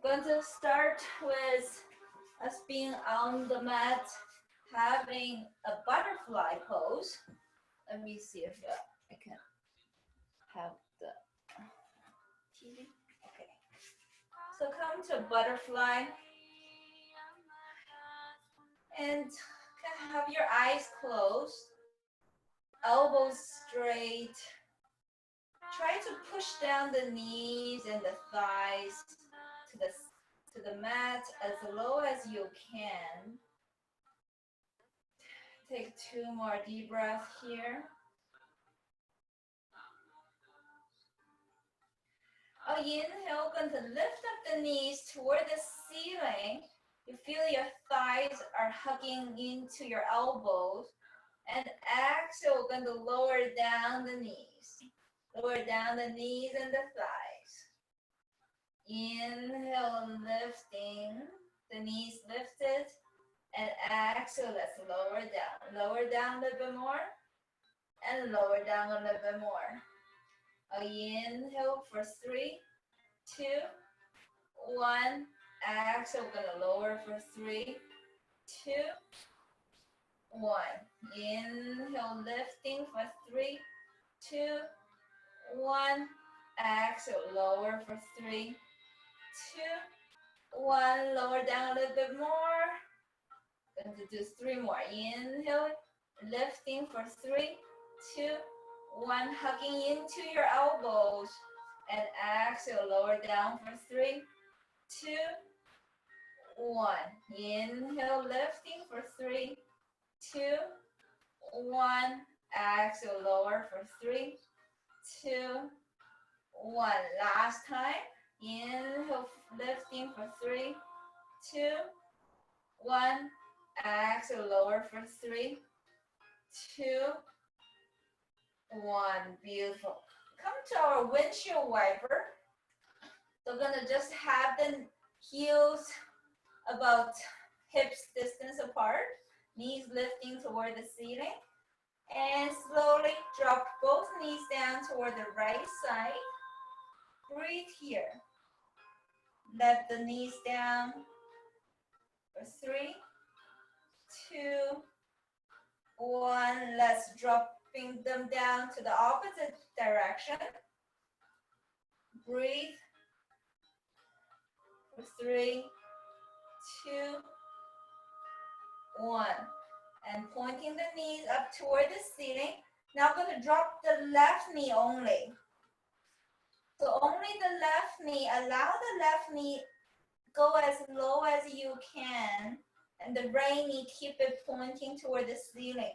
going to start with us being on the mat, having a butterfly pose. Let me see if I can have the TV. Okay. So come to butterfly and have your eyes closed, elbows straight. Try to push down the knees and the thighs to the mat as low as you can. Take 2 more deep breaths here. Inhale, going to lift up the knees toward the ceiling. You feel your thighs are hugging into your elbows. And exhale, going to lower down the knees. Lower down the knees and the thighs. Inhale, lifting. The knees lifted. And exhale, let's lower down. Lower down a little bit more. And lower down a little bit more. Inhale for 3, 2, 1. Exhale, we're going to lower for 3, 2, 1. Inhale, lifting for 3, 2, 1. Exhale, lower for 3, 2, 1. Lower down a little bit more. Going to do 3 more. Inhale, lifting for 3, 2, 1. Hugging into your elbows. And exhale, lower down for 3, 2, 1. Inhale, lifting for 3, 2, 1. Exhale, lower for 3, 2, 1. Last time. Inhale, lifting for 3, 2, 1. Exhale, lower for 3, 2, 1. Beautiful. Come to our windshield wiper. So we're gonna just have the heels about hips distance apart, knees lifting toward the ceiling, and slowly drop both knees down toward the right side. Breathe here. Let the knees down for 3, 2, 1. Let's dropping them down to the opposite direction. Breathe. For 3, 2, 1. And pointing the knees up toward the ceiling. Now I'm going to drop the left knee only. So only the left knee. Allow the left knee go as low as you can. And the right knee, keep it pointing toward the ceiling.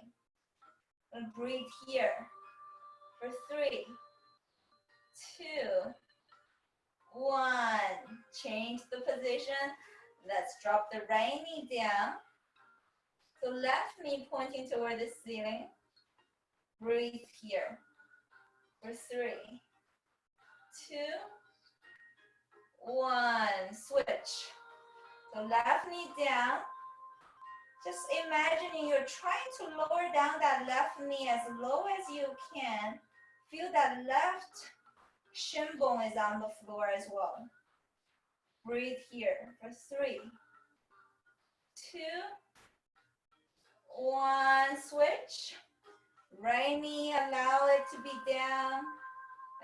And breathe here. For 3, 2, 1. Change the position. Let's drop the right knee down. So left knee pointing toward the ceiling. Breathe here. For 3, 2, 1. Switch. So left knee down. Just imagining you're trying to lower down that left knee as low as you can. Feel that left shin bone is on the floor as well. Breathe here for 3, 2, 1. Switch. Right knee, allow it to be down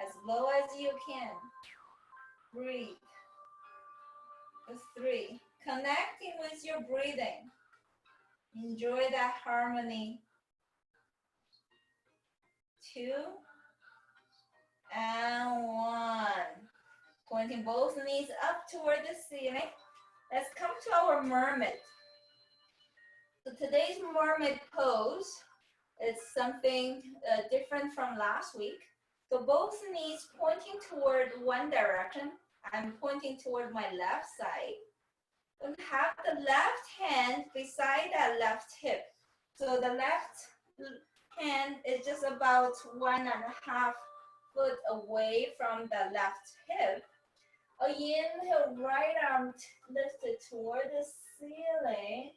as low as you can. Breathe for 3. Connecting with your breathing. Enjoy that harmony. 2 and 1. Pointing both knees up toward the ceiling. Let's come to our mermaid. So today's mermaid pose is something different from last week. So both knees pointing toward one direction. I'm pointing toward my left side. And have the left hand beside that left hip. So the left hand is just about 1.5 foot away from the left hip. Inhale, right arm lifted toward the ceiling.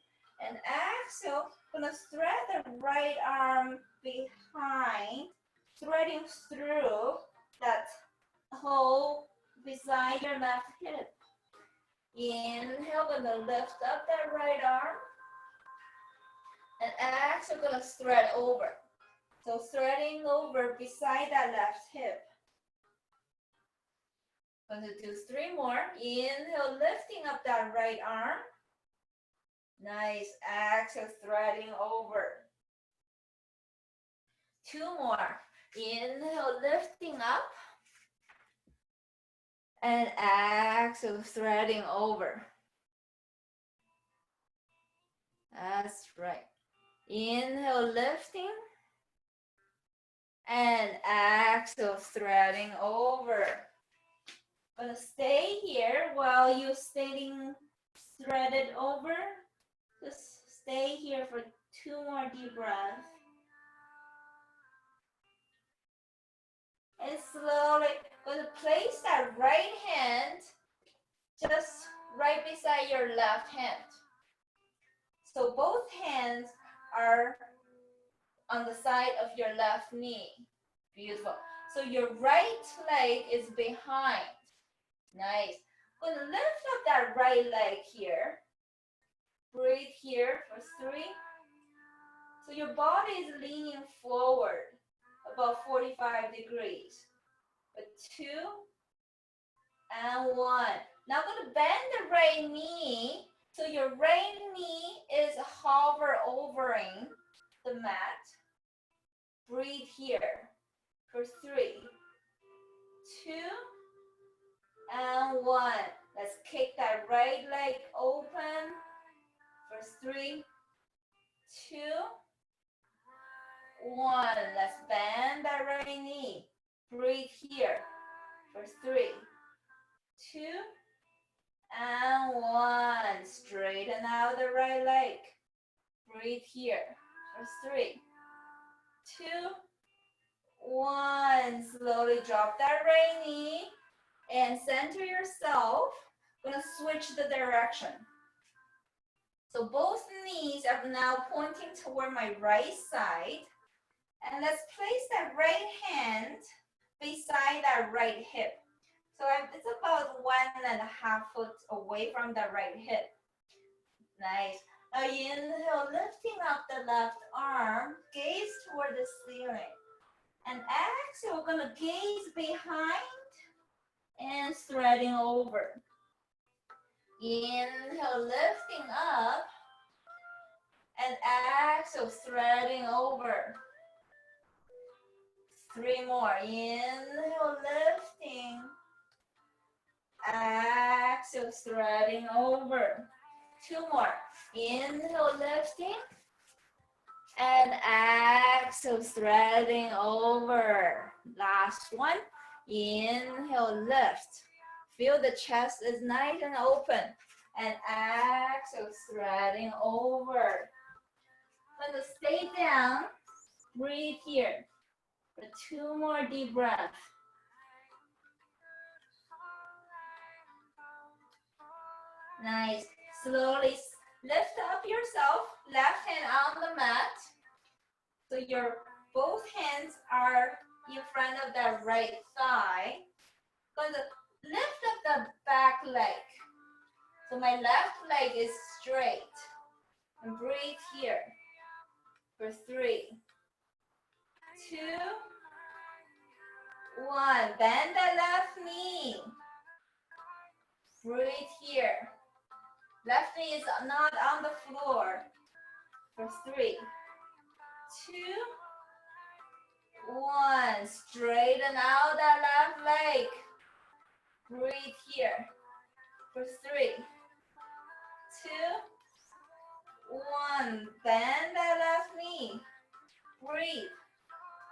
And exhale, gonna thread the right arm behind, threading through that hole beside your left hip. Inhale, gonna lift up that right arm. And exhale, gonna thread over. So threading over beside that left hip. Gonna do 3 more. Inhale, lifting up that right arm. Nice. Exhale, threading over. 2 more. Inhale, lifting up. And exhale, threading over. That's right. Inhale, lifting. And exhale, threading over. Gonna stay here while you're staying threaded over. Just stay here for 2 more deep breaths. And slowly gonna place that right hand just right beside your left hand. So both hands are on the side of your left knee. Beautiful. So your right leg is behind. Nice. Gonna lift up that right leg here. Breathe here for 3. So your body is leaning forward about 45 degrees. For 2 and 1. Now I'm gonna bend the right knee. So your right knee is hover overing the mat. Breathe here for 3, 2, and 1. Let's kick that right leg open for 3, 2, 1. Let's bend that right knee. Breathe here for 3, 2, and 1. Straighten out the right leg. Breathe here for 3, 2, 1. Slowly drop that right knee and center yourself. Gonna switch the direction. So both knees are now pointing toward my right side. And let's place that right hand beside that right hip. So it's about 1.5 foot away from the right hip. Nice. Now inhale, lifting up the left arm, gaze toward the ceiling. And exhale, we're gonna gaze behind and threading over. Inhale, lifting up. And exhale, threading over. 3 more. Inhale, lifting. Exhale, threading over. 2 more. Inhale, lifting. And exhale, threading over. Last one. Inhale, lift. Feel the chest is nice and open. And exhale, threading over. Gonna stay down. Breathe here for 2 more deep breaths. Nice. Slowly lift up yourself. Left hand on the mat. So your both hands are in front of the right thigh. Gonna lift up the back leg. So my left leg is straight. And breathe here for 3, 2, 1. Bend the left knee. Breathe here. Left knee is not on the floor. For 3, 2, 1. Straighten out that left leg. Breathe here. For 3, 2, 1. Bend that left knee. Breathe.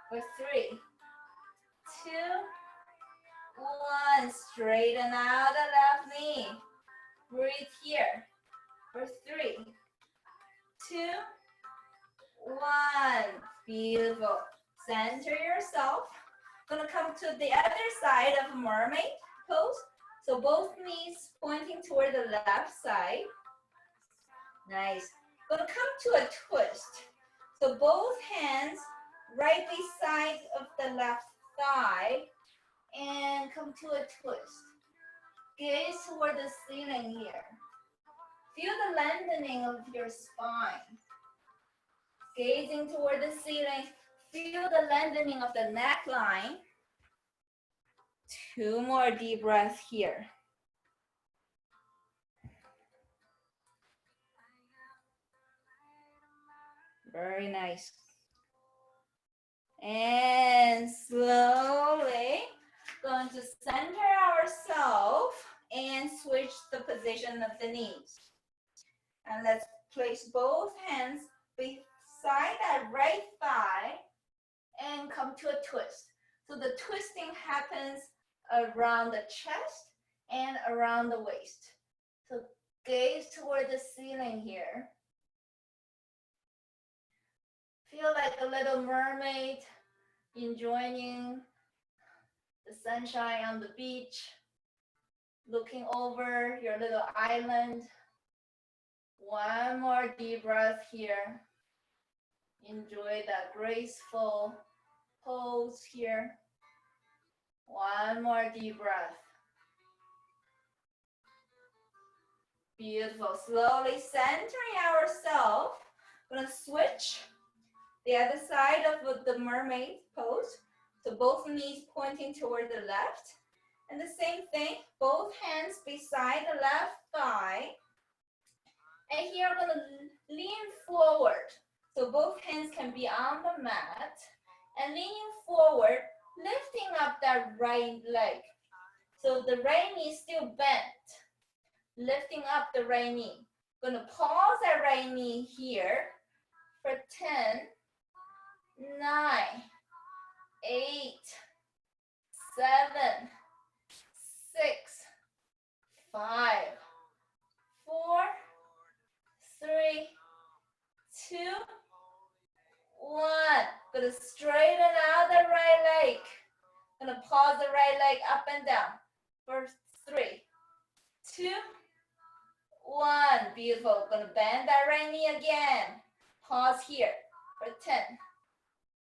For 3, 2, 1. Straighten out the left knee. Breathe here. For 3, 2, 1. Beautiful. Center yourself. Gonna come to the other side of mermaid pose. So both knees pointing toward the left side. Nice. Gonna come to a twist. So both hands right beside of the left thigh and come to a twist. Gaze toward the ceiling here. Feel the lengthening of your spine. Gazing toward the ceiling, feel the lengthening of the neckline. 2 more deep breaths here. Very nice. And slowly going to center ourselves and switch the position of the knees. And let's place both hands beside that right thigh and come to a twist. So the twisting happens around the chest and around the waist. So gaze toward the ceiling here. Feel like a little mermaid enjoying the sunshine on the beach, looking over your little island. One more deep breath here. Enjoy that graceful pose here. One more deep breath. Beautiful. Slowly centering ourselves. We're going to switch the other side of the mermaid pose. So both knees pointing toward the left. And the same thing, both hands beside the left thigh. And here I'm going to lean forward. So both hands can be on the mat. And leaning forward, lifting up that right leg. So the right knee is still bent. Lifting up the right knee. I'm going to pause that right knee here for 10, 9, 8, 7, 6, 5, 4, 3, 2, 1. Gonna straighten out the right leg. Gonna pause the right leg up and down for 3, 2, 1. Beautiful. Gonna bend that right knee again. Pause here for 10,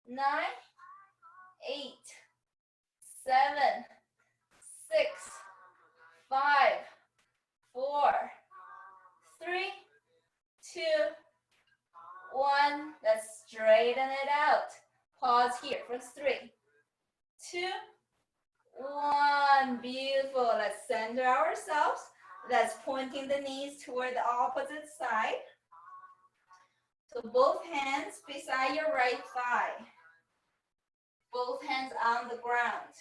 9, 8, 7, 6, 5, 4, 3, 2, 1. Let's straighten it out. Pause here for 3, 2, 1. Beautiful. Let's center ourselves. Let's pointing the knees toward the opposite side. So both hands beside your right thigh. Both hands on the ground.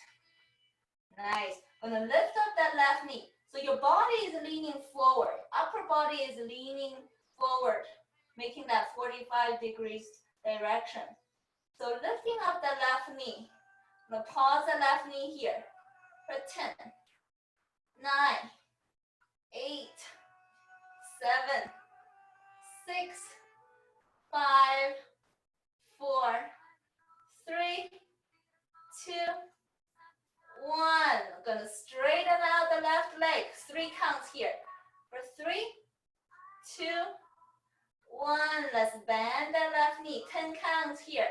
Nice. Gonna lift up that left knee. So your body is leaning forward. Upper body is leaning forward, making that 45 degrees direction. So lifting up the left knee. I'm gonna pause the left knee here for 10, 9, 8, 7, 6, 5, 4, 3, 2, 1. I'm gonna straighten out the left leg. 3 counts here. For 3, 2, 1. Let's bend the left knee. 10 counts here.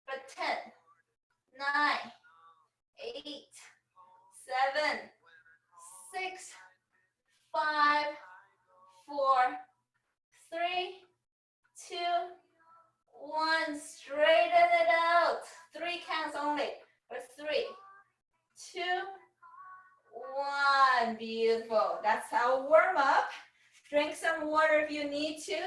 For 10, 9, 8, 7, 6, 5, 4, 3, 2, 1. Straighten it out. 3 counts only. For 3, 2, 1. Beautiful. That's our warm up. Drink some water if you need to.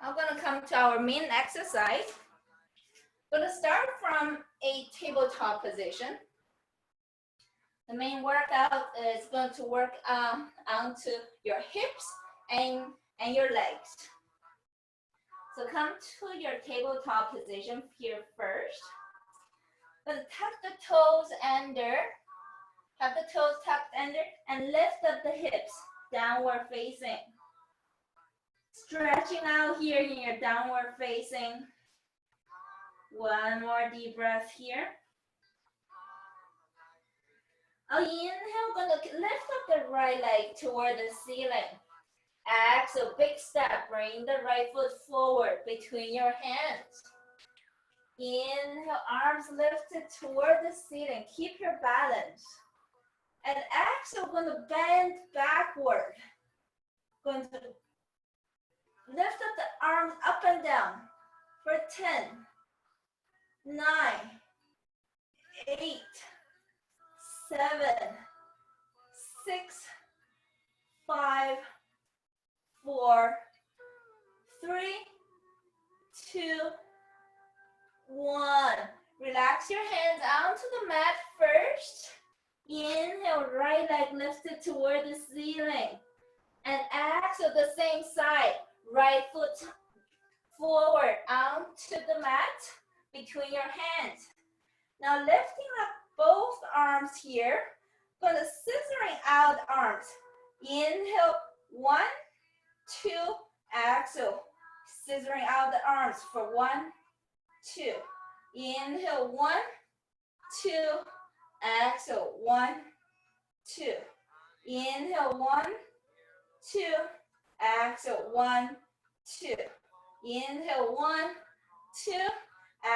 I'm going to come to our main exercise. We're going to start from a tabletop position. The main workout is going to work onto your hips and your legs. So come to your tabletop position here first. Then tuck the toes under. Have the toes tucked under and lift up the hips, downward facing. Stretching out here in your downward facing. One more deep breath here. I'll inhale, gonna lift up the right leg toward the ceiling. Exhale, big step. Bring the right foot forward between your hands. Inhale, arms lifted toward the ceiling. Keep your balance. And exhale, going to bend backward. Going to lift up the arms up and down for 10, 9, 8, 7, 6, 5, 4, 3, 2, 1. Relax your hands onto the mat first. Inhale, right leg lifted toward the ceiling. And exhale, the same side. Right foot forward onto the mat between your hands. Now lifting up both arms here. Going to scissoring out arms. Inhale, 1, 2, exhale. Scissoring out the arms for 1, 2. Inhale, 1, 2, exhale, 1, 2. Inhale, 1, 2, exhale, 1, 2. Inhale, 1, 2,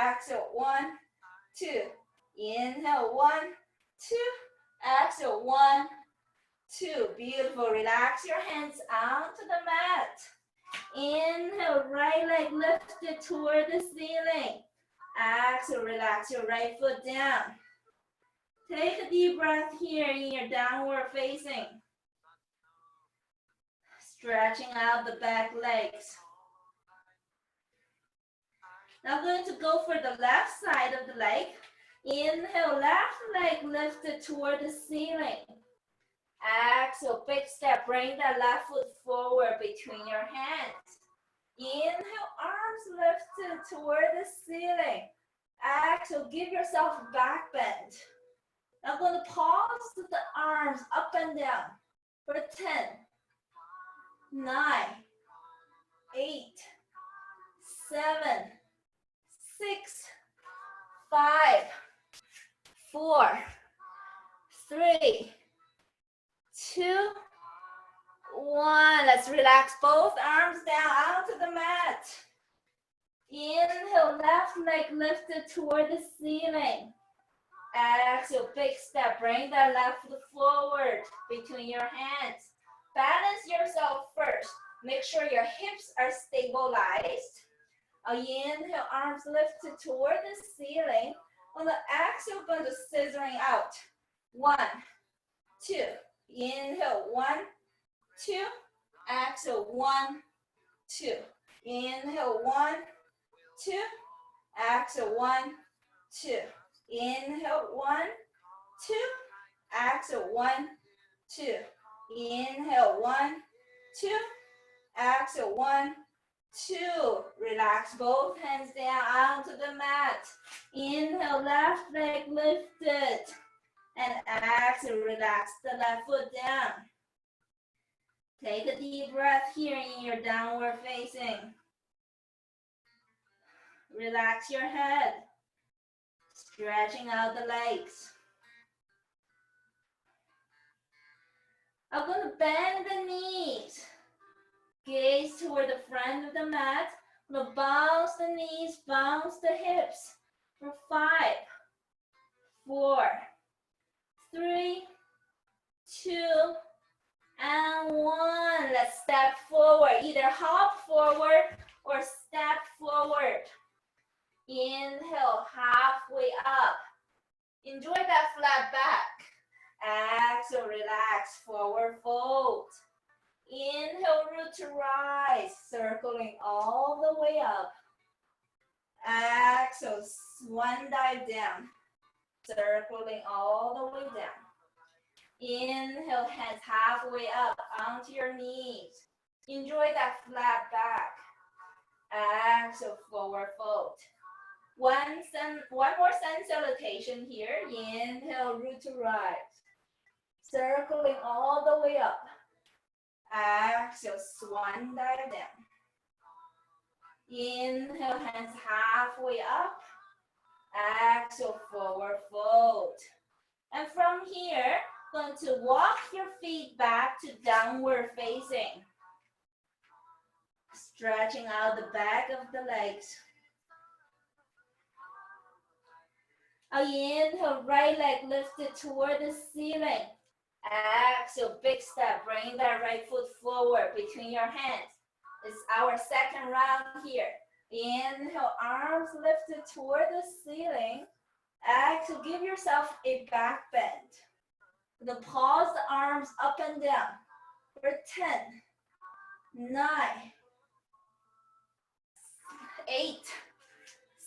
exhale, 1, 2. Inhale, 1, 2, exhale, 1, 2. Beautiful. Relax your hands onto the mat. Inhale, right leg lifted toward the ceiling. Exhale, relax your right foot down. Take a deep breath here in your downward facing. Stretching out the back legs. Now going to go for the left side of the leg. Inhale, left leg lifted toward the ceiling. Exhale, big step. Bring that left foot forward between your hands. Inhale, arms lifted toward the ceiling. Exhale, give yourself a back bend. Now going to pause the arms up and down for 10, 9, 8, 7, 6, 5, 4, 3, 2, 1. Let's relax both arms down onto the mat. Inhale, left leg lifted toward the ceiling. Exhale, big step. Bring that left foot forward between your hands. Balance yourself first. Make sure your hips are stabilized. Inhale, arms lifted toward the ceiling. On the exhale, going to scissoring out. 1, 2. Inhale, 1, 2. Exhale, 1, 2. Inhale, 1, 2. Exhale, 1, 2. Inhale, 1, 2. Exhale, 1, 2. Inhale, 1, 2. Exhale, 1, 2. Relax both hands down onto the mat. Inhale, left leg lifted. And exhale, relax the left foot down. Take a deep breath here in your downward facing. Relax your head. Stretching out the legs. I'm going to bend the knees. Gaze toward the front of the mat. I'm going to bounce the knees, bounce the hips. For 5, 4, 3, 2, and 1. Let's step forward. Either hop forward or step forward. Inhale, halfway up. Enjoy that flat back. Exhale, relax, forward fold. Inhale, root to rise, circling all the way up. Exhale, swan dive down, circling all the way down. Inhale, hands halfway up onto your knees. Enjoy that flat back. Exhale, forward fold. One more sun salutation here. Inhale, root to rise. Circling all the way up. Exhale, swan dive down. Inhale, hands halfway up. Exhale, forward fold. And from here, going to walk your feet back to downward facing. Stretching out the back of the legs. Inhale, right leg lifted toward the ceiling. Exhale, big step. Bring that right foot forward between your hands. It's our second round here. Inhale, arms lifted toward the ceiling. Exhale, give yourself a back bend. Then pause the arms up and down for 10, 9, 8,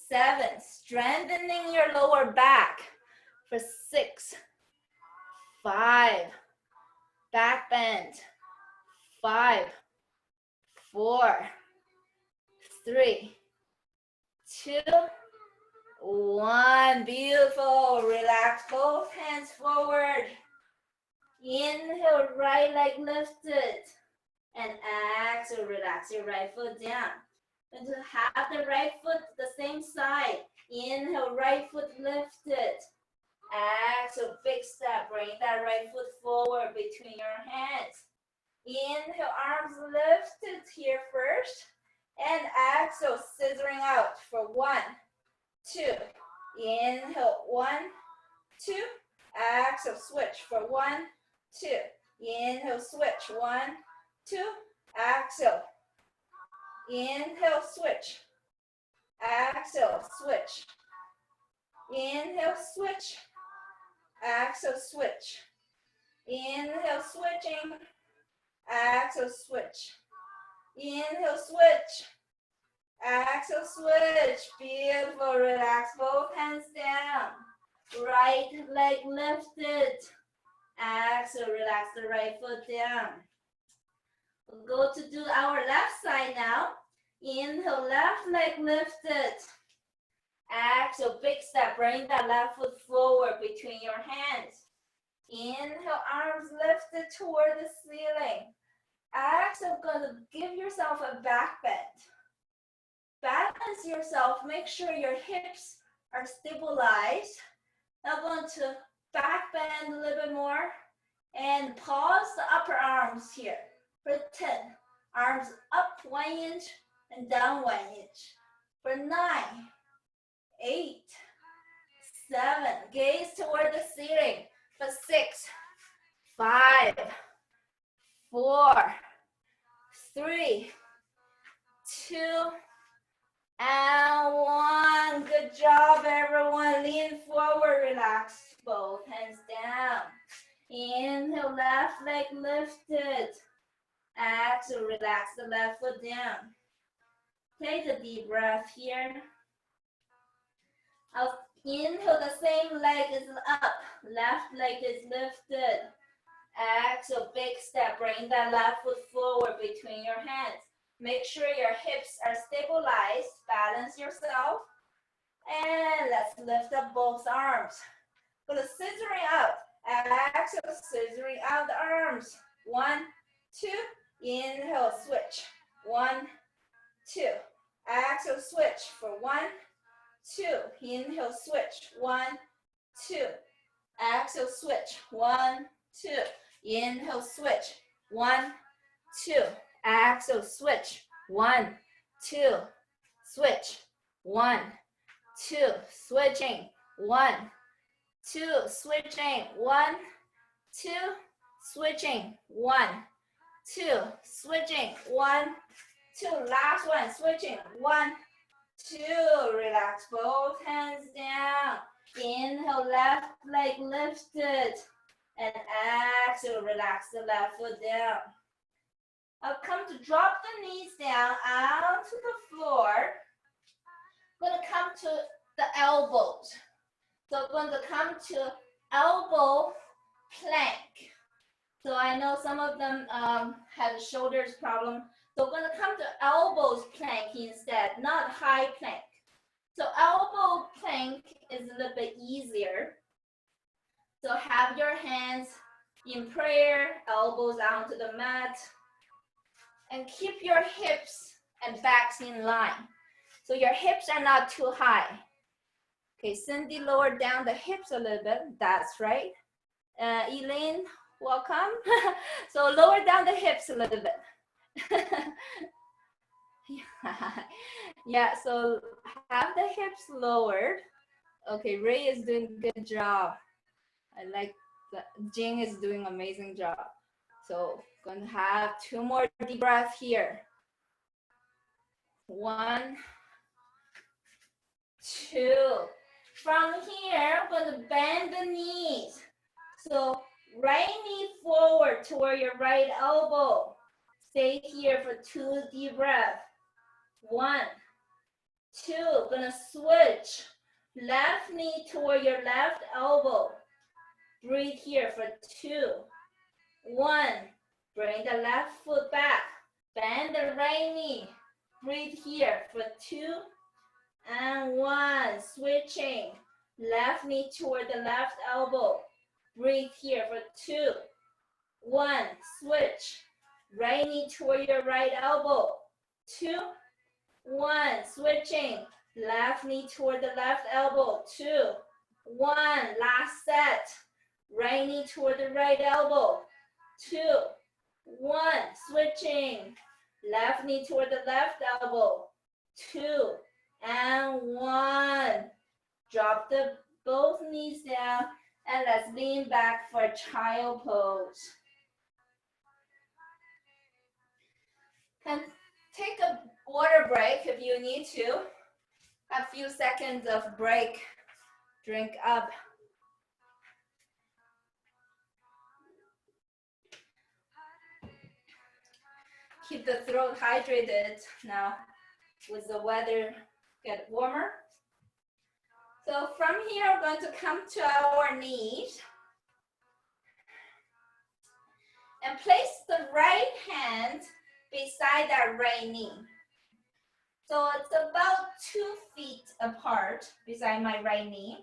7. Strengthening your lower back for 6, 5. Back bend. 5, 4, 3, 2, 1. Beautiful. Relax both hands forward. Inhale, right leg lifted. And exhale, relax your right foot down. And to have the right foot the same side. Inhale, right foot lifted. Exhale, big step. Bring that right foot forward between your hands. Inhale, arms lifted here first. And exhale, scissoring out for 1, 2. Inhale, 1, 2. Exhale, switch for 1, 2. Inhale, switch. 1, 2. Exhale. Inhale, switch. Exhale, switch. Inhale, switch. Exhale, switch. Inhale, switching. Exhale, switch. Inhale, switch. Exhale, switch. Beautiful. Relax both hands down. Right leg lifted. Exhale, relax the right foot down. We'll go to do our left side now. Inhale, left leg lifted. Exhale, big step. Bring that left foot forward between your hands. Inhale, arms lifted toward the ceiling. Exhale, gonna give yourself a back bend. Balance yourself. Make sure your hips are stabilized. Now going to back bend a little bit more. And pause the upper arms here for 10. Arms up 1 inch and down 1 inch. For 9, 8, 7. Gaze toward the ceiling. For 6, 5, 4, 3, 2, and 1. Good job, everyone. Lean forward, relax both hands down. Inhale, left leg lifted. Exhale, relax the left foot down. Take a deep breath here. I'll inhale, the same leg is up. Left leg is lifted. Exhale, big step. Bring that left foot forward between your hands. Make sure your hips are stabilized. Balance yourself. And let's lift up both arms. Gonna scissoring out. Exhale, scissoring out the arms. 1, 2. Inhale, switch. 1, 2. Exhale, switch for 1, 2. Inhale, switch. 1, 2. Exhale, switch. 1, 2. Inhale, switch. 1, 2. Exhale, switch. 1, 2. Switch. 1, 2. Switching. 1, 2. Switching. 1, 2. Switching. 1, 2. Switching. 1, 2. Last one. Switching. 1, 2. Relax both hands down. Inhale, left leg lifted. And exhale, relax the left foot down. I'll come to drop the knees down onto the floor. I'm going to come to the elbows. So I'm going to come to elbow plank. So I know some of them have a shoulders problem. So we're going to come to elbows plank instead, not high plank. So elbow plank is a little bit easier. So have your hands in prayer, elbows onto the mat. And keep your hips and backs in line. So your hips are not too high. Okay, Cindy, lower down the hips a little bit. That's right. Elaine, welcome. So lower down the hips a little bit. Yeah, so have the hips lowered. Okay, Ray is doing a good job. I like that. Jing is doing an amazing job. So going to have 2 more deep breaths here. 1, 2. From here, I'm going to bend the knees. So right knee forward toward your right elbow. Stay here for 2 deep breaths. 1, 2. Gonna switch. Left knee toward your left elbow. Breathe here for 2, 1. Bring the left foot back. Bend the right knee. Breathe here for 2 and 1. Switching. Left knee toward the left elbow. Breathe here for 2, 1. Switch. Right knee toward your right elbow. 2, 1. Switching. Left knee toward the left elbow. 2, 1. Last set. Right knee toward the right elbow. 2, 1. Switching. Left knee toward the left elbow. 2 and 1. Drop the both knees down and let's lean back for child pose. And take a water break if you need to. A few seconds of break. Drink up. Keep the throat hydrated now with the weather get warmer. So from here, we're going to come to our knees and place the right hand beside that right knee. So it's about 2 feet apart beside my right knee.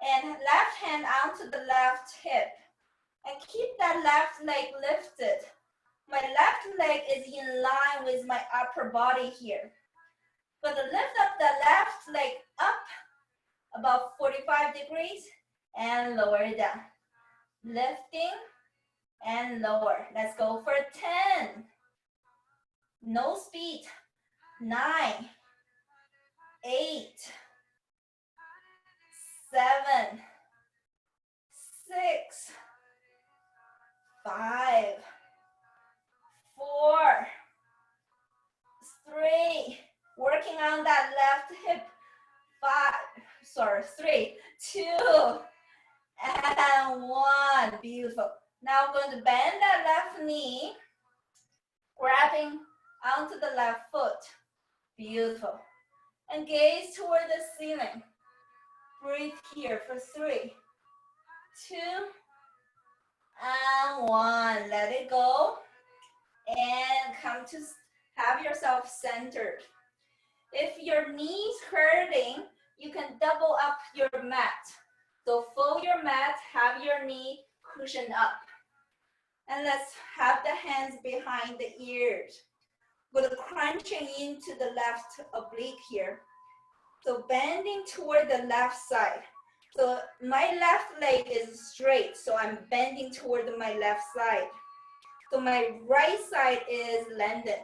And left hand onto the left hip. And keep that left leg lifted. My left leg is in line with my upper body here. But lift up the left leg up about 45 degrees and lower it down. Lifting and lower. Let's go for 10. No speed. 9, 8, 7, 6, 5, 4, 3. Working on that left hip. 3, 2, and 1. Beautiful. Now I'm going to bend that left knee, grabbing onto the left foot. Beautiful. And gaze toward the ceiling. Breathe here for 3, 2, and 1. Let it go. And come to have yourself centered. If your knee's hurting, you can double up your mat. So fold your mat, have your knee cushion up. And let's have the hands behind the ears. We're crunching into the left oblique here. So bending toward the left side. So my left leg is straight, so I'm bending toward my left side. So my right side is lengthened.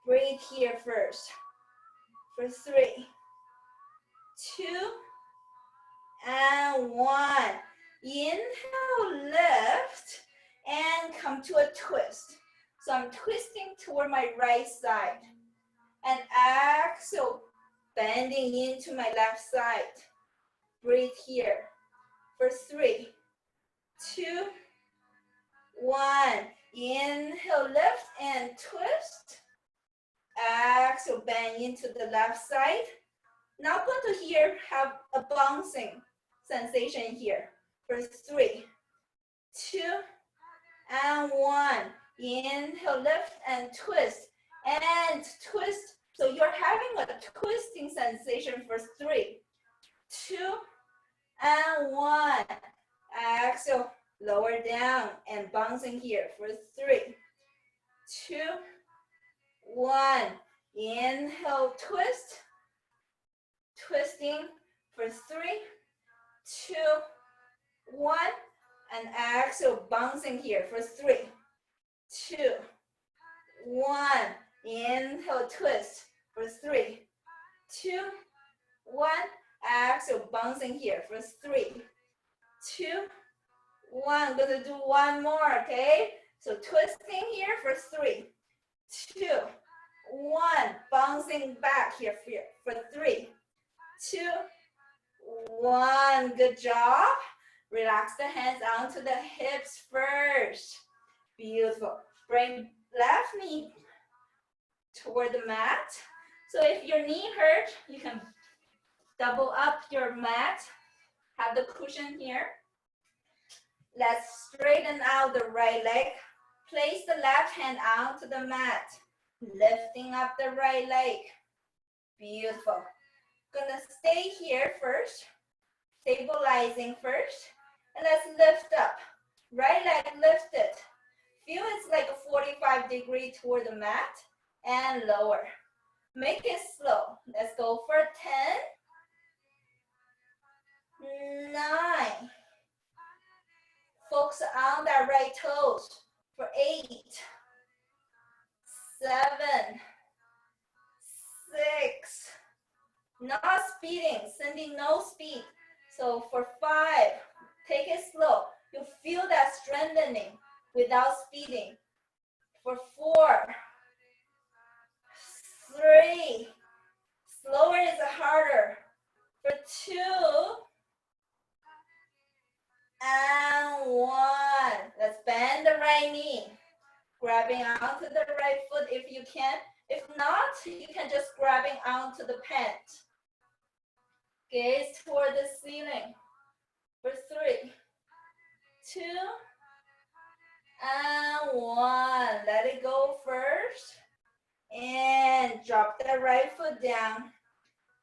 Breathe here first. For 3, 2, and 1. Inhale, lift, and come to a twist. So I'm twisting toward my right side. And exhale, bending into my left side. Breathe here. For 3, 2, 1. Inhale, lift, and twist. Exhale, bend into the left side. Now I'm going to have a bouncing sensation here. For 3, 2, and 1. Inhale, lift, and twist. And twist. So you're having a twisting sensation for 3, 2, and 1. Exhale, lower down and bouncing here for 3, 2, 1. Inhale, twist. Twisting for 3, 2, 1. And exhale, bouncing here for 3, 2, 1. Inhale, twist for 3, 2, 1. Exhale, bouncing here for 3, 2, 1. Gonna do one more, okay? So twisting here for 3, 2, 1. Bouncing back here for 3, 2, 1. Good job. Relax the hands onto the hips first. Beautiful. Bring left knee toward the mat. So if your knee hurts, you can double up your mat. Have the cushion here. Let's straighten out the right leg. Place the left hand onto the mat. Lifting up the right leg. Beautiful. Gonna stay here first. Stabilizing first. And let's lift up. Right leg lifted. Feel it's like a 45-degree toward the mat. And lower. Make it slow. Let's go for 10, 9. Focus on that right toes for 8, 7, 6. Not speeding, sending no speed. So for 5, take it slow. You feel that strengthening without speeding. For 4, 3, slower is harder. For 2, and 1. Let's bend the right knee. Grabbing onto the right foot if you can. If not, you can just grabbing onto the pant. Gaze toward the ceiling. For 3, 2, and 1. Let it go first. And drop the right foot down.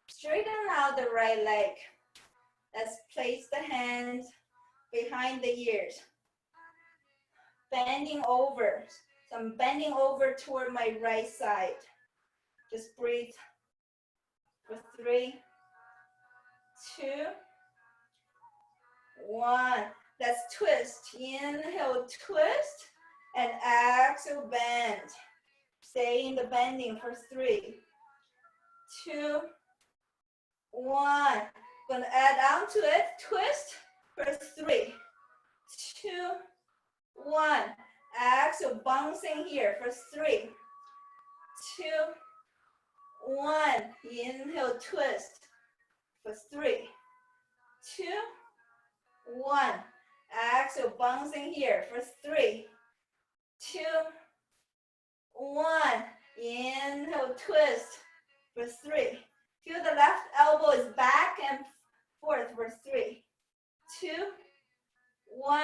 Straighten out the right leg. Let's place the hands behind the ears. Bending over. So I'm bending over toward my right side. Just breathe. For 3, 2, 1. Let's twist. Inhale, twist. And exhale, bend. Stay in the bending for 3, 2, 1. Gonna add on to it. Twist for 3, 2, 1. Exhale, bouncing here for 3, 2, 1. Inhale, twist for 3, 2, 1. Exhale, bouncing here for 3, 2, 1. Inhale, twist for 3. Feel the left elbow is back and forth for 3, 2, 1.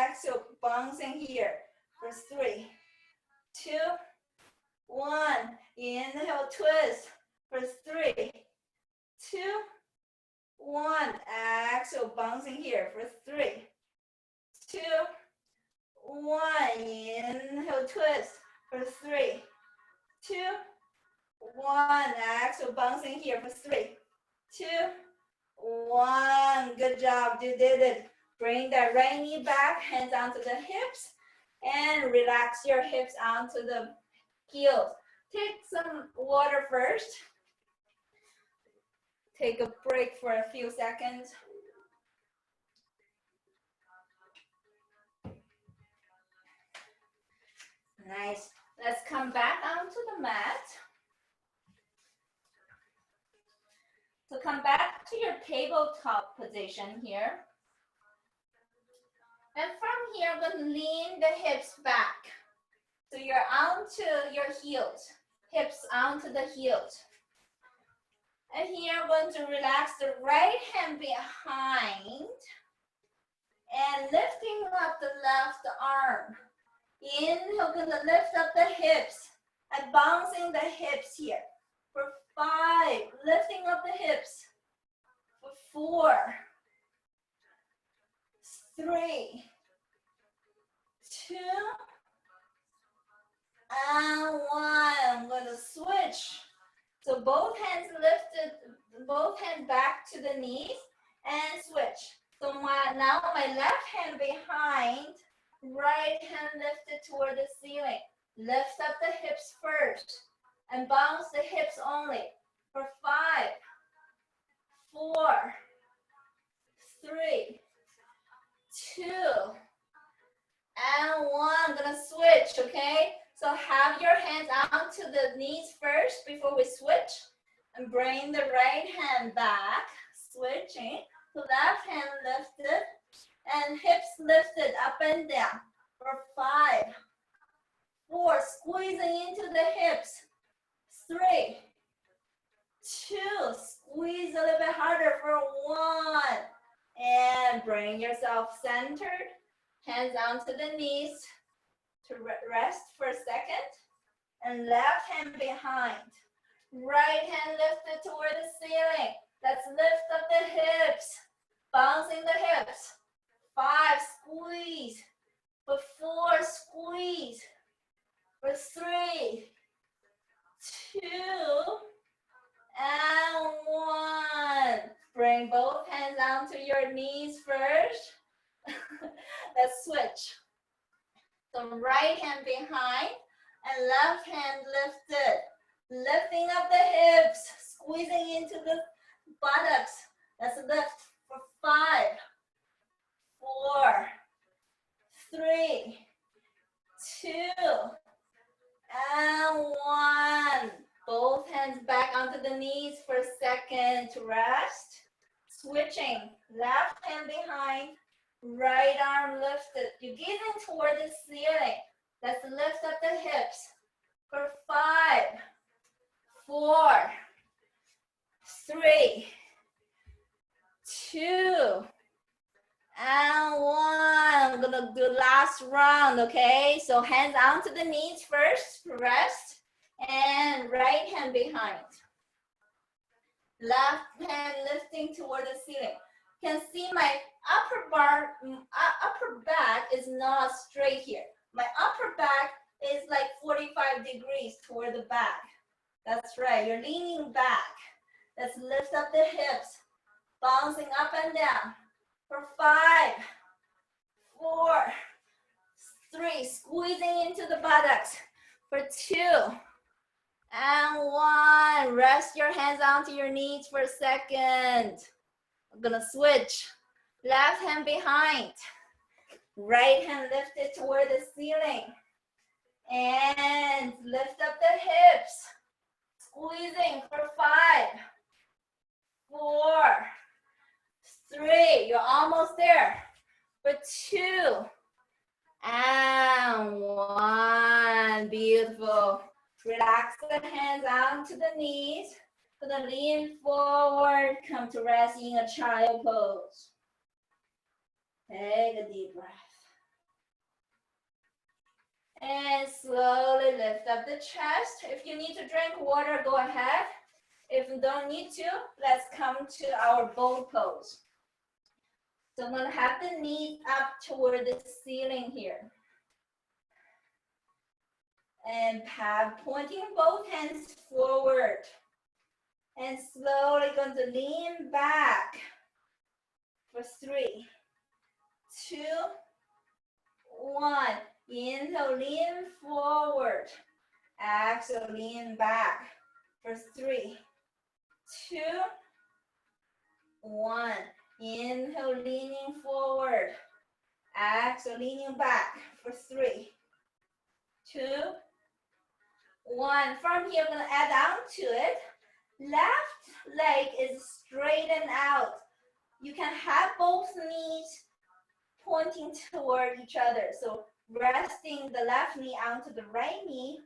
Exhale, bouncing here for 3, 2, 1. Inhale, twist for 3, 2, 1. Exhale, bouncing here for 3, 2, 1. Inhale, twist for 3, 2, 1. Exhale, bouncing here for 3, 2, 1. Good job. You did it. Bring that right knee back, hands onto the hips, and relax your hips onto the heels. Take some water first. Take a break for a few seconds. Nice. Let's come back onto the mat. So come back to your tabletop position here. And from here, I'm going to lean the hips back. So you're onto your heels, hips onto the heels. And here I'm going to relax the right hand behind and lifting up the left arm. Inhale, going to lift up the hips and bouncing the hips here. For 5, lifting up the hips. For 4, 3, 2, and 1. I'm going to switch. So both hands lifted, both hands back to the knees and switch. So now my left hand behind, right hand lifted toward the ceiling. Lift up the hips first and bounce the hips only for 5, 4, 3, 2, and 1. I'm gonna switch, okay? So have your hands onto the knees first before we switch, and bring the right hand back, switching. So left hand lifted, and hips lifted up and down for 5, 4, squeezing into the hips, 3, 2, squeeze a little bit harder for 1, and bring yourself centered, hands onto the knees to rest for a second, and left hand behind, right hand lifted toward the ceiling. Let's lift up the hips, bouncing the hips, 5, squeeze, for 4, squeeze, for 3, 2, and 1. Bring both hands onto your knees first. Let's switch. So right hand behind and left hand lifted. Lifting up the hips, squeezing into the buttocks. Let's lift for 5, 4, 3, 2, and 1. Both hands back onto the knees for a second to rest. Switching, left hand behind, right arm lifted. You're gazing toward the ceiling. Let's lift up the hips for 5, 4, 3, 2, and 1. I'm gonna do last round, okay? So hands onto the knees first, rest, and right hand behind. Left hand lifting toward the ceiling. You can see my upper back is not straight here. My upper back is like 45 degrees toward the back. That's right, you're leaning back. Let's lift up the hips, bouncing up and down for 5, 4, 3, squeezing into the buttocks for 2, and 1. Rest your hands onto your knees for a second. I'm gonna switch. Left hand behind, right hand lifted toward the ceiling, and lift up the hips, squeezing for 5, 4, 3, you're almost there, for 2, and 1. Beautiful. Relax the hands onto the knees. Gonna lean forward, come to rest in a child pose. Take a deep breath. And slowly lift up the chest. If you need to drink water, go ahead. If you don't need to, let's come to our boat pose. So I'm gonna have the knees up toward the ceiling here. And pointing both hands forward. And slowly going to lean back for 3, 2, 1. Inhale, lean forward. Exhale, lean back for 3, 2, 1. Inhale, leaning forward. Exhale, leaning back for 3, 2, 1. From here, I'm going to add on to it. Left leg is straightened out. You can have both knees pointing toward each other. So resting the left knee onto the right knee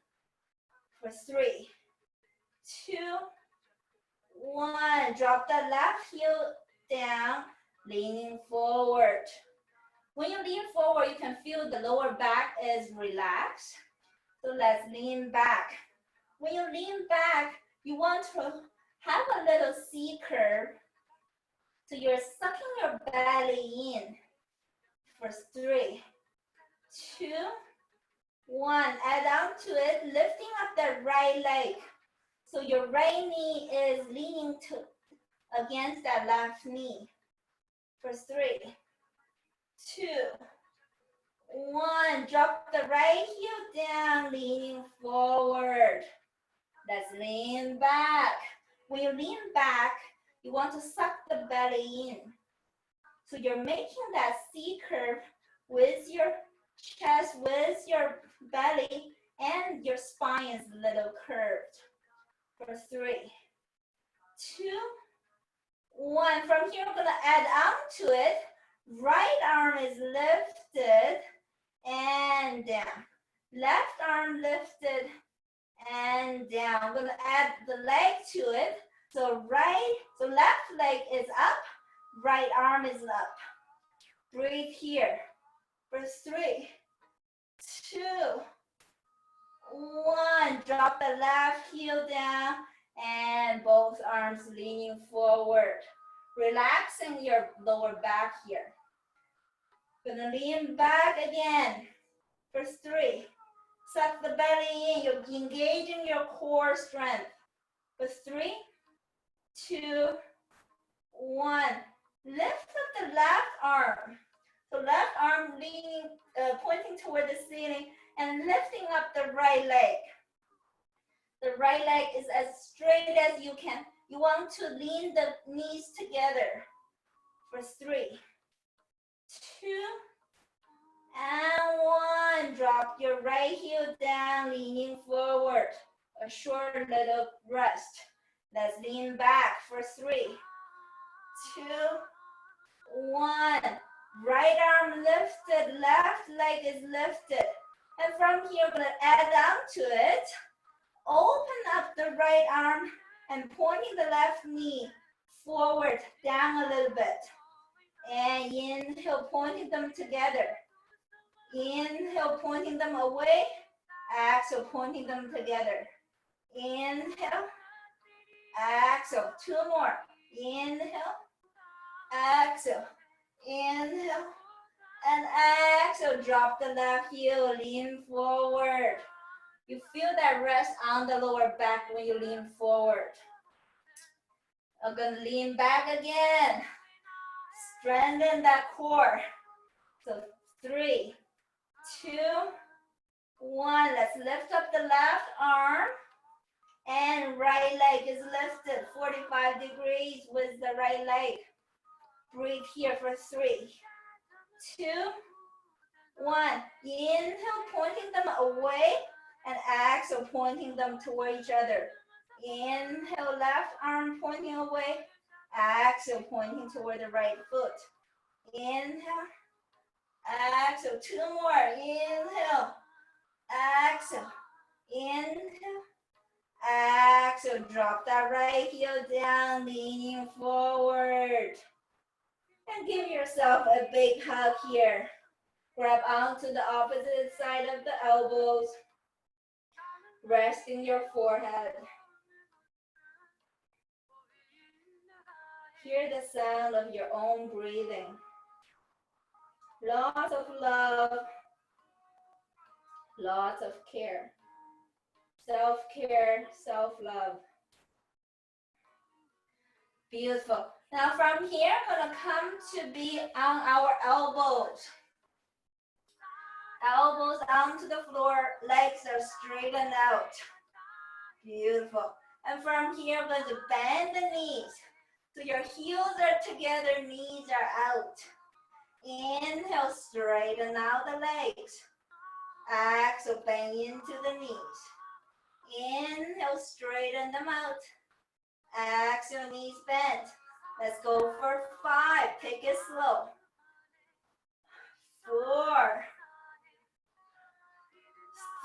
for 3, 2, 1. Drop the left heel down, leaning forward. When you lean forward, you can feel the lower back is relaxed. So let's lean back. When you lean back, you want to have a little C curve. So you're sucking your belly in for 3, 2, 1. Add on to it, lifting up the right leg. So your right knee is leaning against that left knee for 3, 2, 1. Drop the right heel down, leaning forward. Let's lean back. When you lean back, you want to suck the belly in. So you're making that C curve with your chest, with your belly, and your spine is a little curved. For 3, 2, 1. From here, we're going to add on to it. Right arm is lifted and down. Left arm lifted and down. I'm going to add the leg to it. So left leg is up, right arm is up. Breathe here. For 3, 2, 1. Drop the left heel down and both arms leaning forward. Relaxing your lower back here. Gonna lean back again. For 3. Suck the belly in. You're engaging your core strength. For 3, 2, 1. Lift up the left arm. So left arm leaning, pointing toward the ceiling and lifting up the right leg. The right leg is as straight as you can. You want to lean the knees together. For 3, 2, and 1. Drop your right heel down, leaning forward. A short little rest. Let's lean back for 3, 2, 1. Right arm lifted, left leg is lifted. And from here, we're going to add on to it. Open up the right arm and pointing the left knee forward, down a little bit. And inhale, pointing them together. Inhale, pointing them away. Exhale, pointing them together. Inhale. Exhale. 2 more. Inhale. Exhale. Inhale. And exhale. Drop the left heel. Lean forward. You feel that rest on the lower back when you lean forward. I'm going to lean back again. Strengthen that core. So 3, 2, 1. Let's lift up the left arm. And right leg is lifted 45 degrees with the right leg. Breathe here for 3, 2, 1. Inhale, pointing them away. And exhale, pointing them toward each other. Inhale, left arm pointing away. Exhale, pointing toward the right foot. Inhale. Exhale. 2 more. Inhale. Exhale. Inhale. Exhale. Drop that right heel down, leaning forward. And give yourself a big hug here. Grab onto the opposite side of the elbows. Rest in your forehead. Hear the sound of your own breathing. Lots of love, lots of care. Self-care, self-love. Beautiful. Now from here, we're going to come to be on our elbows. Elbows onto the floor, legs are straightened out. Beautiful. And from here, we're going to bend the knees. So your heels are together, knees are out. Inhale, straighten out the legs. Exhale, bend into the knees. Inhale, straighten them out. Exhale, knees bent. Let's go for 5. Take it slow. 4,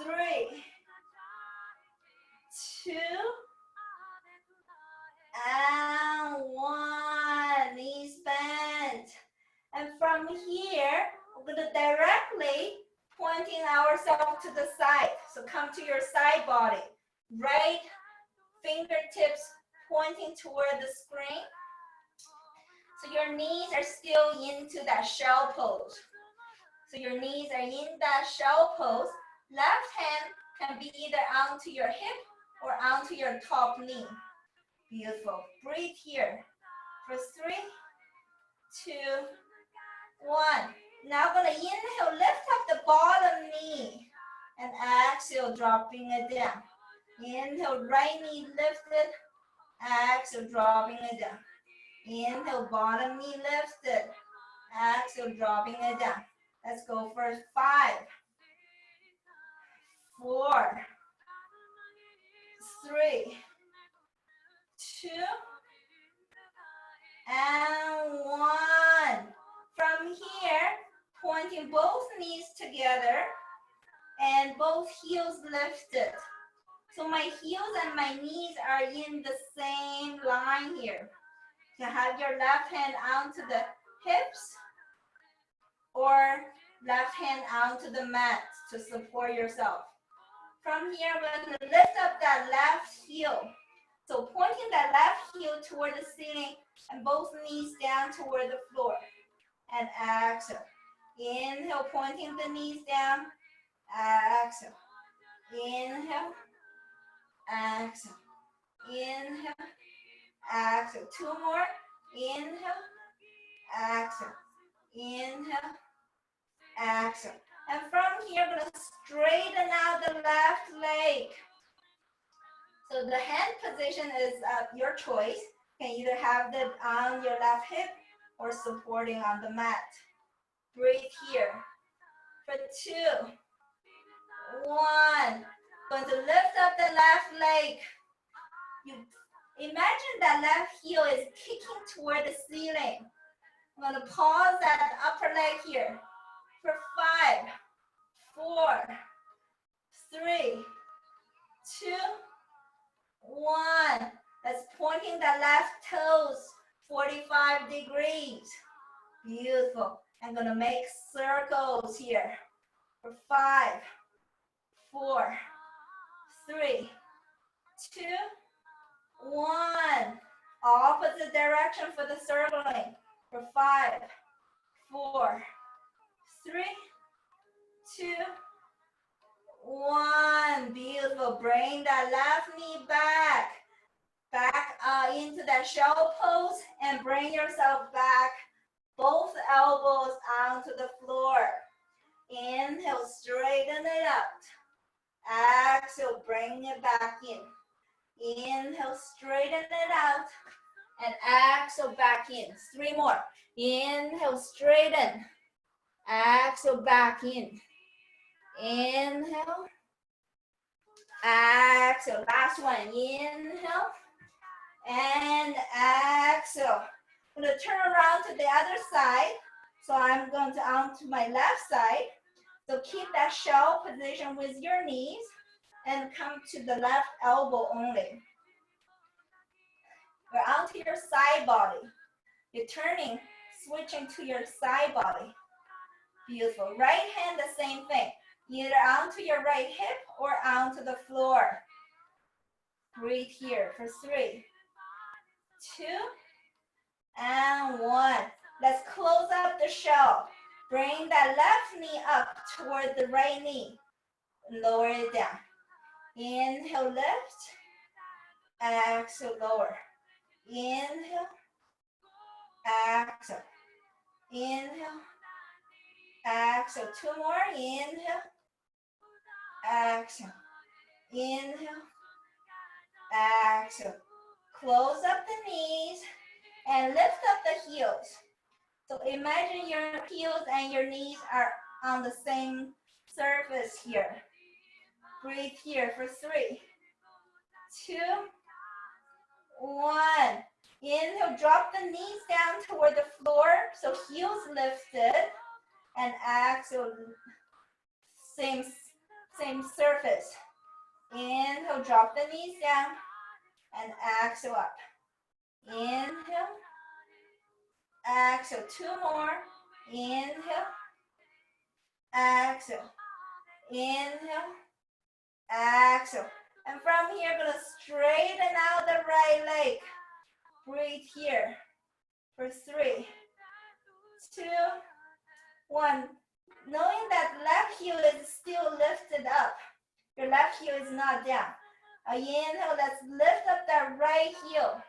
3, 2, and 1. Knees bent. And from here, we're going to directly pointing ourselves to the side. So come to your side body. Right fingertips pointing toward the screen. So your knees are still into that shell pose. So your knees are in that shell pose. Left hand can be either onto your hip or onto your top knee. Beautiful. Breathe here for 3, 2, 1. Now gonna inhale, lift up the bottom knee. And exhale, dropping it down. Inhale, right knee lifted. Exhale, dropping it down. Inhale, bottom knee lifted. Exhale, dropping it down. Let's go for 5, 4, 3, 2, and 1. From here, pointing both knees together and both heels lifted. So my heels and my knees are in the same line here. You have your left hand onto the hips or left hand onto the mat to support yourself. From here, we're going to lift up that left heel. So pointing that left heel toward the ceiling and both knees down toward the floor. And exhale. Inhale, pointing the knees down. Exhale. Inhale. Exhale. Inhale. Exhale. 2 more. Inhale. Exhale. Inhale. Exhale. And from here, we're going to straighten out the left leg. So the hand position is your choice. You can either have it on your left hip or supporting on the mat. Breathe here. For 2, 1. Going to lift up the left leg. You imagine that left heel is kicking toward the ceiling. I'm going to pause that upper leg here. For 5, 4, 3, 2, 1. That's pointing the left toes 45 degrees. Beautiful. I'm going to make circles here. For 5, 4, 3, 2, 1. Opposite direction for the circling. For 5, 4, 3, 2, 1. Beautiful. Bring that left knee back. Back into that shell pose and bring yourself back. Both elbows onto the floor. Inhale, straighten it out. Exhale, bring it back in. Inhale, straighten it out. And exhale, back in. 3 more. Inhale, straighten. Exhale, back in. Inhale. Exhale. Last one. Inhale. And exhale. I'm going to turn around to the other side. So I'm going to onto my left side. So keep that shell position with your knees and come to the left elbow only. We're onto your side body. You're turning, switching to your side body. Beautiful. Right hand, the same thing. Either onto your right hip or onto the floor. Breathe here for 3, 2, and 1. Let's close up the shell. Bring that left knee up toward the right knee. Lower it down. Inhale, lift. Exhale, lower. Inhale. Exhale. Inhale. Exhale. 2 more. Inhale. Exhale. Inhale. Exhale. Close up the knees and lift up the heels. So imagine your heels and your knees are on the same surface here. Breathe here for 3, 2, 1. Inhale, drop the knees down toward the floor, so heels lifted. And exhale, same surface. Inhale, drop the knees down. And exhale up. Inhale. Exhale. 2 more. Inhale. Exhale. Inhale. Exhale. And from here, going to straighten out the right leg. Breathe here for 3, 2, 1. Knowing that left heel is still lifted up. Your left heel is not down. Inhale, let's lift up that right heel.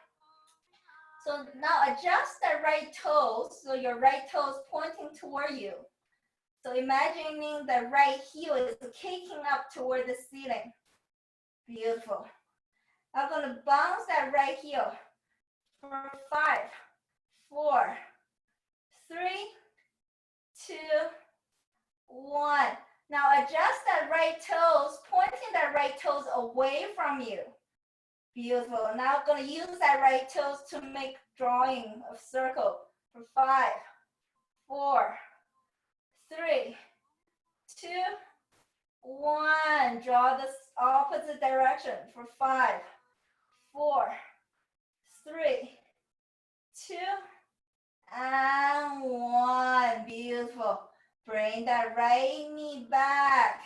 So now adjust the right toes, so your right toes pointing toward you. So imagining the right heel is kicking up toward the ceiling. Beautiful. I'm going to bounce that right heel for 5, 4, 3, 2, 1. Now adjust that right toes, pointing that right toes away from you. Beautiful. Now I'm going to use that right toes to make drawing of circle for 5, 4, 3, 2, 1. Draw the opposite direction for 5, 4, 3, 2, and 1. Beautiful. Bring that right knee back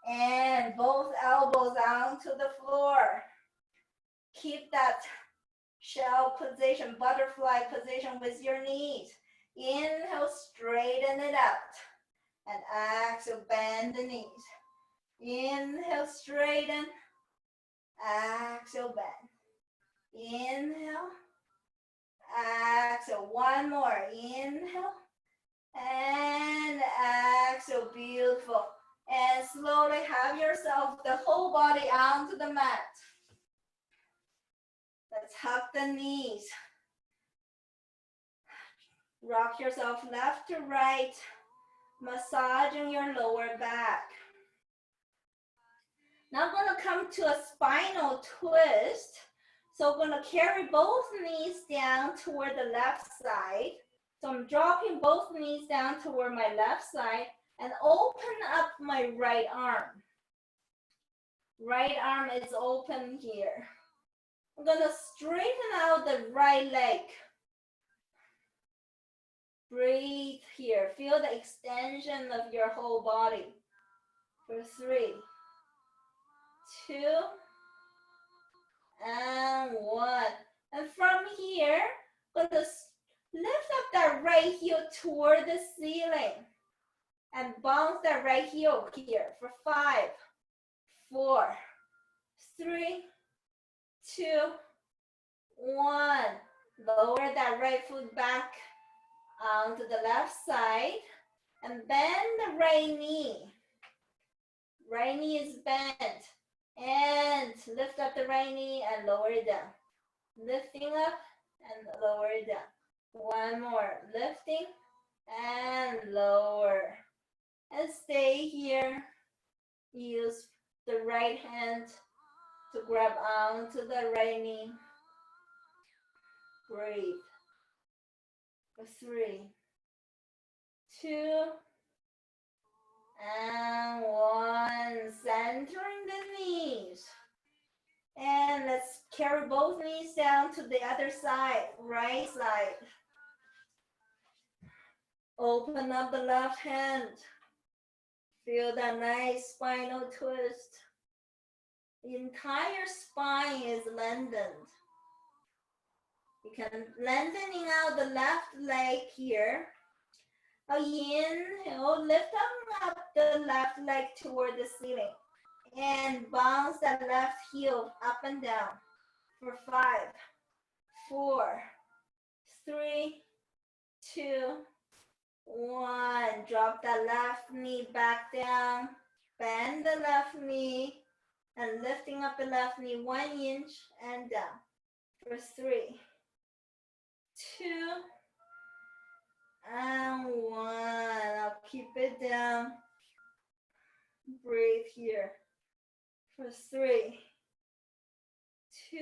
and both elbows onto the floor. Keep that shell position, butterfly position with your knees. Inhale, straighten it out. And exhale, bend the knees. Inhale, straighten. Exhale, bend. Inhale. Exhale. One more. Inhale. And exhale. Beautiful. And slowly have yourself, the whole body onto the mat. Let's hug the knees. Rock yourself left to right, massaging your lower back. Now I'm going to come to a spinal twist. So I'm going to carry both knees down toward the left side. So I'm dropping both knees down toward my left side and open up my right arm. Right arm is open here. I'm going to straighten out the right leg. Breathe here. Feel the extension of your whole body. For 3, 2, and 1. And from here, I'm going to lift up that right heel toward the ceiling. And bounce that right heel here for 5, 4, 3, 2, 1. Lower that right foot back onto the left side and bend the right knee. Right knee is bent. And lift up the right knee and lower it down. Lifting up and lower it down. One more. Lifting and lower. And stay here. Use the right hand to grab onto the right knee. Breathe. For 3, 2, and 1. Centering the knees. And let's carry both knees down to the other side, right side. Open up the left hand. Feel that nice spinal twist. The entire spine is lengthened. You can lengthening out the left leg here. Inhale, lift up the left leg toward the ceiling. And bounce that left heel up and down. For 5, 4, 3, 2, 1. Drop that left knee back down. Bend the left knee. And lifting up the left knee 1 inch and down. For 3, 2, and 1. I'll keep it down. Breathe here. For 3, 2,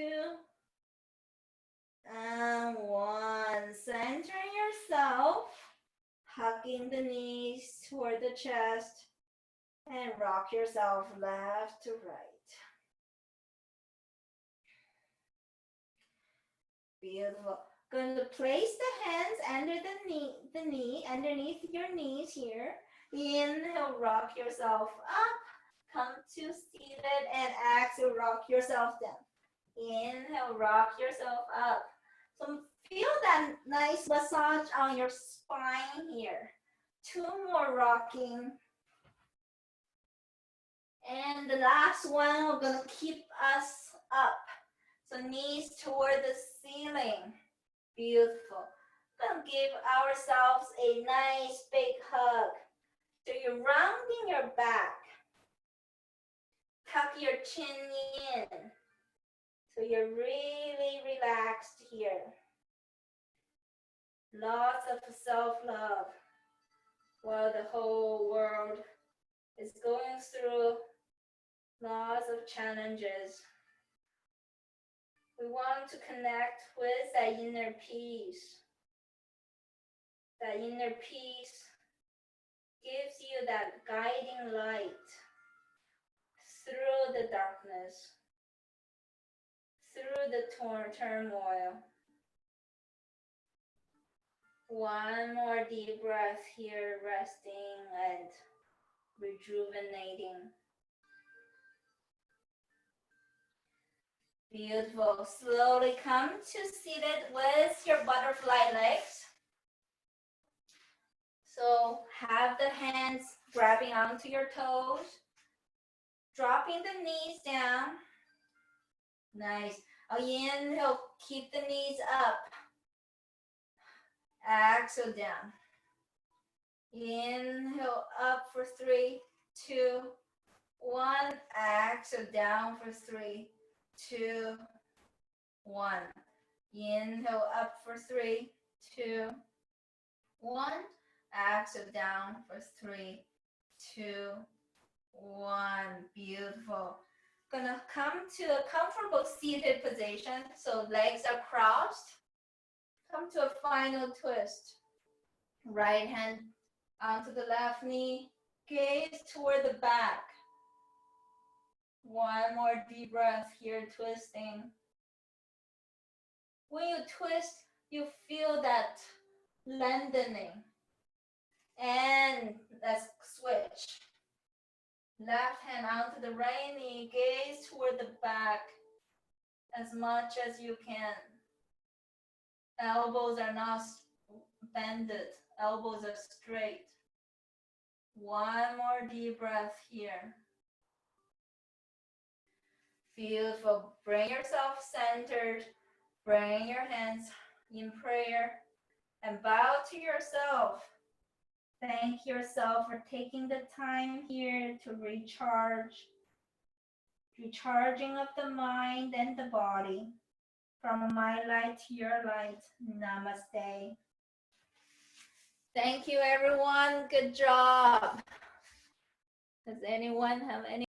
and 1. Centering yourself. Hugging the knees toward the chest. And rock yourself left to right. Beautiful. Going to place the hands under the knee, underneath your knees here. Inhale, rock yourself up. Come to seated and exhale, rock yourself down. Inhale, rock yourself up. So feel that nice massage on your spine here. 2 more rocking. And the last one, we're going to keep us up. So knees toward the ceiling. Beautiful. We're going to give ourselves a nice big hug. So you're rounding your back. Tuck your chin in. So you're really relaxed here. Lots of self-love while the whole world is going through lots of challenges. We want to connect with that inner peace. That inner peace gives you that guiding light through the darkness, through the turmoil. One more deep breath here, resting and rejuvenating. Beautiful. Slowly come to seated with your butterfly legs. So have the hands grabbing onto your toes, dropping the knees down. Nice. Inhale, keep the knees up. Exhale down. Inhale up for 3, 2, 1. Exhale down for 3, 2, 1. Inhale up for 3, 2, 1. Exhale down for 3, 2, 1. Beautiful. Gonna come to a comfortable seated position. So legs are crossed. Come to a final twist. Right hand onto the left knee. Gaze toward the back. One more deep breath here, twisting. When you twist, you feel that lengthening. And let's switch. Left hand onto the right knee, gaze toward the back as much as you can. Elbows are not bended, elbows are straight. One more deep breath here. Beautiful. Bring yourself centered. Bring your hands in prayer and bow to yourself. Thank yourself for taking the time here to recharge. Recharging of the mind and the body. From my light to your light. Namaste. Thank you, everyone. Good job. Does anyone have any